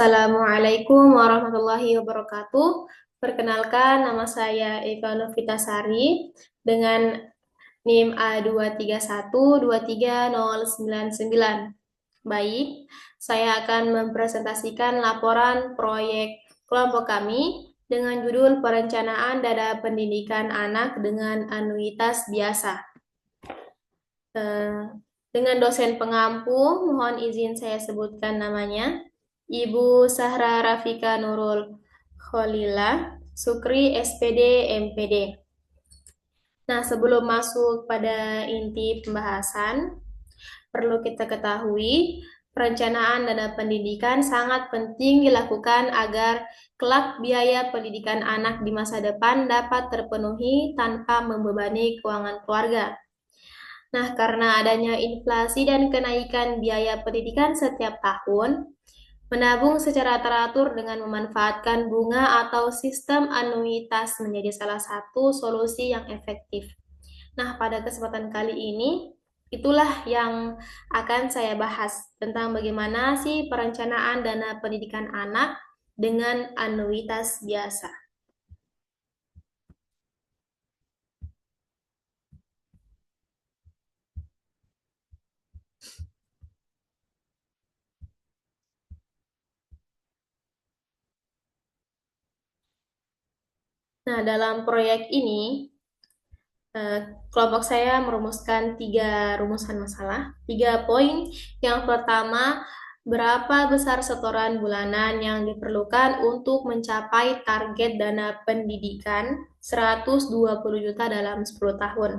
Assalamualaikum warahmatullahi wabarakatuh. Perkenalkan, nama saya Eva Novitasari dengan NIM A231230099. Baik, saya akan mempresentasikan laporan proyek kelompok kami dengan judul Perencanaan Dana Pendidikan Anak dengan Anuitas Biasa. Dengan dosen pengampu, mohon izin saya sebutkan namanya. Ibu Sahra Rafika Nurul Kholila, Sukri SPD MPD. Nah, sebelum masuk pada inti pembahasan, perlu kita ketahui, perencanaan dana pendidikan sangat penting dilakukan agar kelak biaya pendidikan anak di masa depan dapat terpenuhi tanpa membebani keuangan keluarga. Nah, karena adanya inflasi dan kenaikan biaya pendidikan setiap tahun, menabung secara teratur dengan memanfaatkan bunga atau sistem anuitas menjadi salah satu solusi yang efektif. Nah, pada kesempatan kali ini, itulah yang akan saya bahas tentang bagaimana sih perencanaan dana pendidikan anak dengan anuitas biasa. Nah, dalam proyek ini, kelompok saya merumuskan 3 rumusan masalah, 3 poin. Yang pertama, berapa besar setoran bulanan yang diperlukan untuk mencapai target dana pendidikan 120 juta dalam 10 tahun.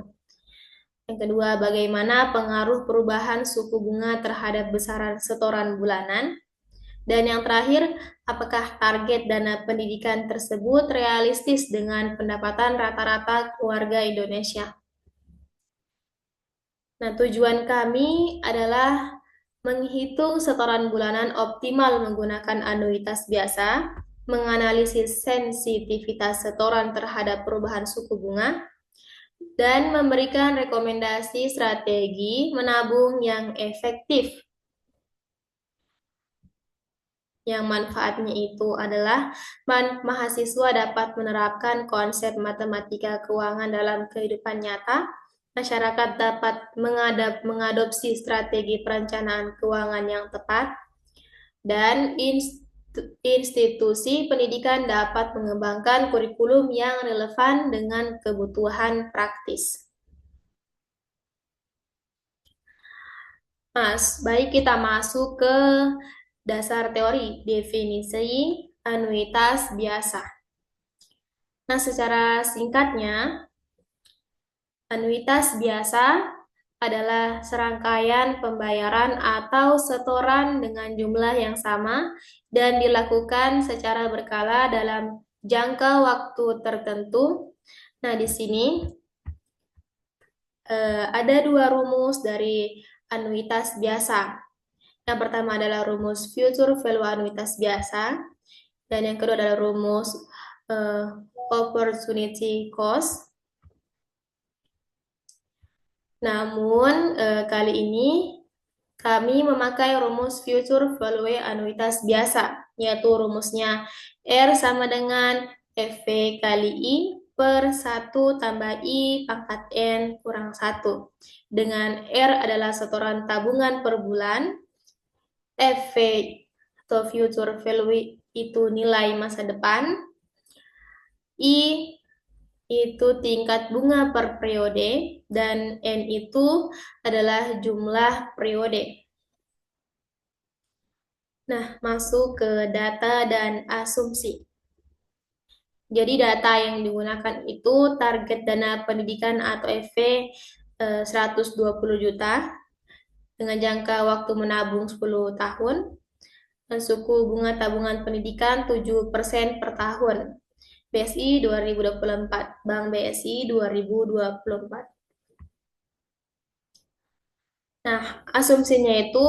Yang kedua, bagaimana pengaruh perubahan suku bunga terhadap besaran setoran bulanan. Dan yang terakhir, apakah target dana pendidikan tersebut realistis dengan pendapatan rata-rata keluarga Indonesia? Nah, tujuan kami adalah menghitung setoran bulanan optimal menggunakan anuitas biasa, menganalisis sensitivitas setoran terhadap perubahan suku bunga, dan memberikan rekomendasi strategi menabung yang efektif. Yang manfaatnya itu adalah mahasiswa dapat menerapkan konsep matematika keuangan dalam kehidupan nyata, masyarakat dapat mengadopsi strategi perencanaan keuangan yang tepat, dan institusi pendidikan dapat mengembangkan kurikulum yang relevan dengan kebutuhan praktis. Baik kita masuk ke dasar teori, definisi anuitas biasa. Nah, secara singkatnya, anuitas biasa adalah serangkaian pembayaran atau setoran dengan jumlah yang sama dan dilakukan secara berkala dalam jangka waktu tertentu. Nah, di sini ada 2 rumus dari anuitas biasa. Yang pertama adalah rumus future value anuitas biasa, dan yang kedua adalah rumus opportunity cost. Namun, kali ini kami memakai rumus future value anuitas biasa, yaitu rumusnya R sama dengan FV kali I per 1 tambah I pangkat N kurang 1. Dengan R adalah setoran tabungan per bulan, FV atau future value itu nilai masa depan, I itu tingkat bunga per periode, dan N itu adalah jumlah periode. Nah, masuk ke data dan asumsi. Jadi data yang digunakan itu target dana pendidikan atau FV 120 juta dengan jangka waktu menabung 10 tahun, dan suku bunga tabungan pendidikan 7% per tahun. BSI 2024, Bank BSI 2024. Nah, asumsinya itu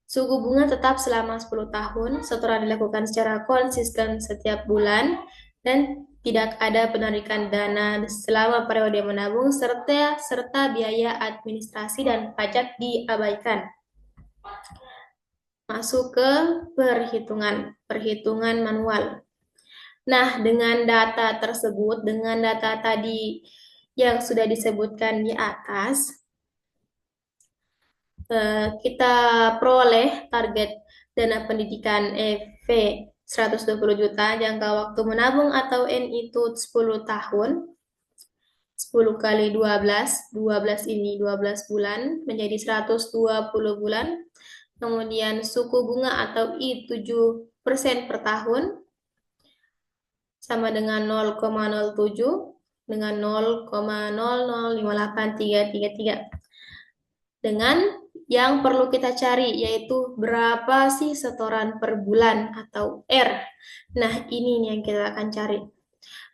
suku bunga tetap selama 10 tahun, setoran dilakukan secara konsisten setiap bulan, dan tidak ada penarikan dana selama periode menabung, serta biaya administrasi dan pajak diabaikan. masuk ke perhitungan manual. Nah, dengan data tersebut, dengan data tadi yang sudah disebutkan di atas, kita peroleh target dana pendidikan EV 120 juta, jangka waktu menabung atau N itu 10 tahun, 10 kali 12, 12 ini 12 bulan, menjadi 120 bulan. Kemudian suku bunga atau I 7% per tahun, sama dengan 0,07 dengan 0,0058333. Dengan yang perlu kita cari yaitu berapa sih setoran per bulan atau R. Nah, ini nih yang kita akan cari.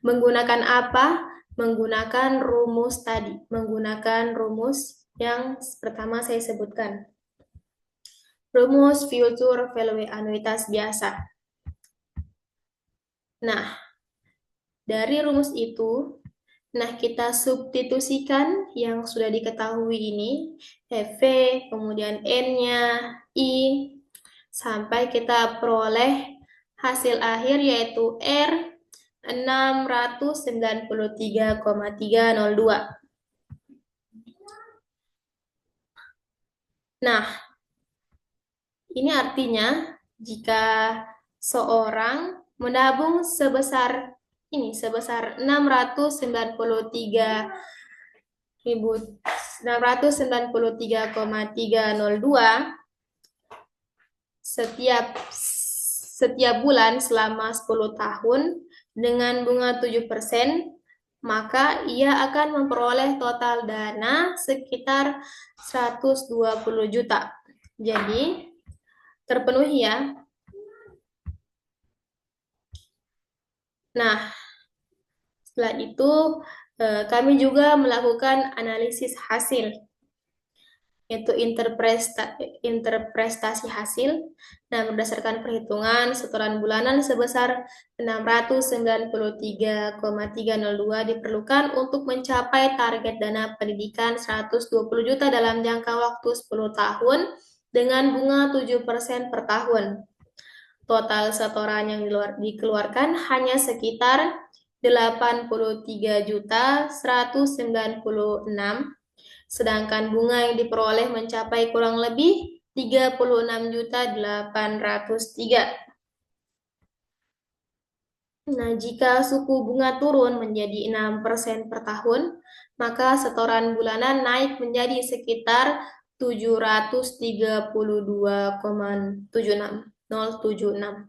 Menggunakan apa? Menggunakan rumus tadi, menggunakan rumus yang pertama saya sebutkan. Rumus future value anuitas biasa. Nah, dari rumus itu, kita substitusikan yang sudah diketahui ini, EV, kemudian N-nya, I, sampai kita peroleh hasil akhir yaitu R 693,302. Nah, ini artinya jika seorang menabung sebesar 693,302 setiap bulan selama 10 tahun dengan bunga 7%, maka ia akan memperoleh total dana sekitar 120 juta. Jadi, terpenuhi ya. Nah, setelah itu kami juga melakukan analisis hasil, yaitu interpretasi hasil. Nah, berdasarkan perhitungan setoran bulanan sebesar 693,302 diperlukan untuk mencapai target dana pendidikan 120 juta dalam jangka waktu 10 tahun dengan bunga 7% per tahun. Total setoran yang dikeluarkan hanya sekitar 83.196, sedangkan bunga yang diperoleh mencapai kurang lebih 36.803. Nah, jika suku bunga turun menjadi 6% per tahun, maka setoran bulanan naik menjadi sekitar 732,076.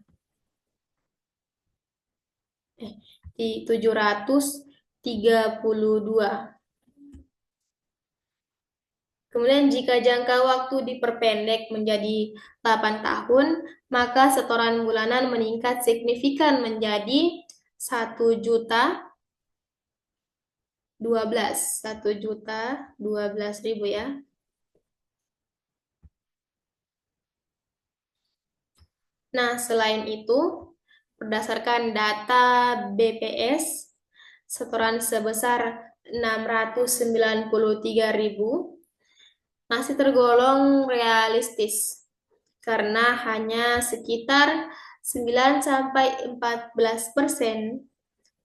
Di 732. Kemudian jika jangka waktu diperpendek menjadi 8 tahun, maka setoran bulanan meningkat signifikan menjadi 1 juta 1.012.000 ya. Nah, selain itu, berdasarkan data BPS, setoran sebesar 693.000 masih tergolong realistis karena hanya sekitar 9-14%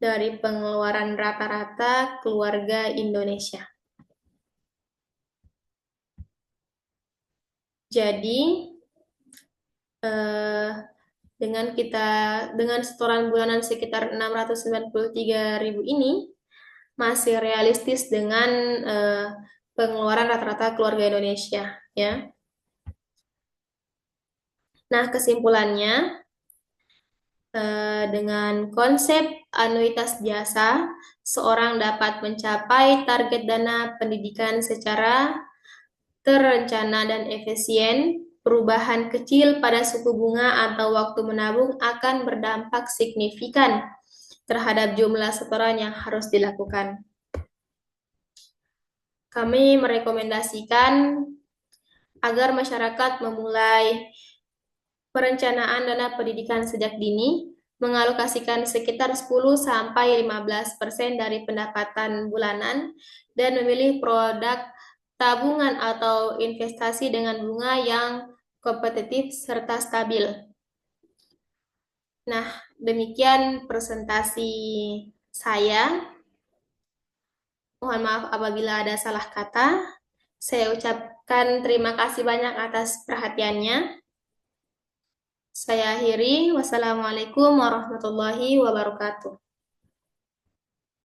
dari pengeluaran rata-rata keluarga Indonesia. Jadi, dengan setoran bulanan sekitar 693.000 ini masih realistis dengan pengeluaran rata-rata keluarga Indonesia, ya. Nah, kesimpulannya, dengan konsep anuitas jasa, seorang dapat mencapai target dana pendidikan secara terencana dan efisien. Perubahan kecil pada suku bunga atau waktu menabung akan berdampak signifikan terhadap jumlah setoran yang harus dilakukan. Kami merekomendasikan agar masyarakat memulai perencanaan dana pendidikan sejak dini, mengalokasikan sekitar 10-15% dari pendapatan bulanan, dan memilih produk tabungan atau investasi dengan bunga yang kompetitif, serta stabil. Nah, demikian presentasi saya. Mohon maaf apabila ada salah kata. Saya ucapkan terima kasih banyak atas perhatiannya. Saya akhiri. Wassalamualaikum warahmatullahi wabarakatuh.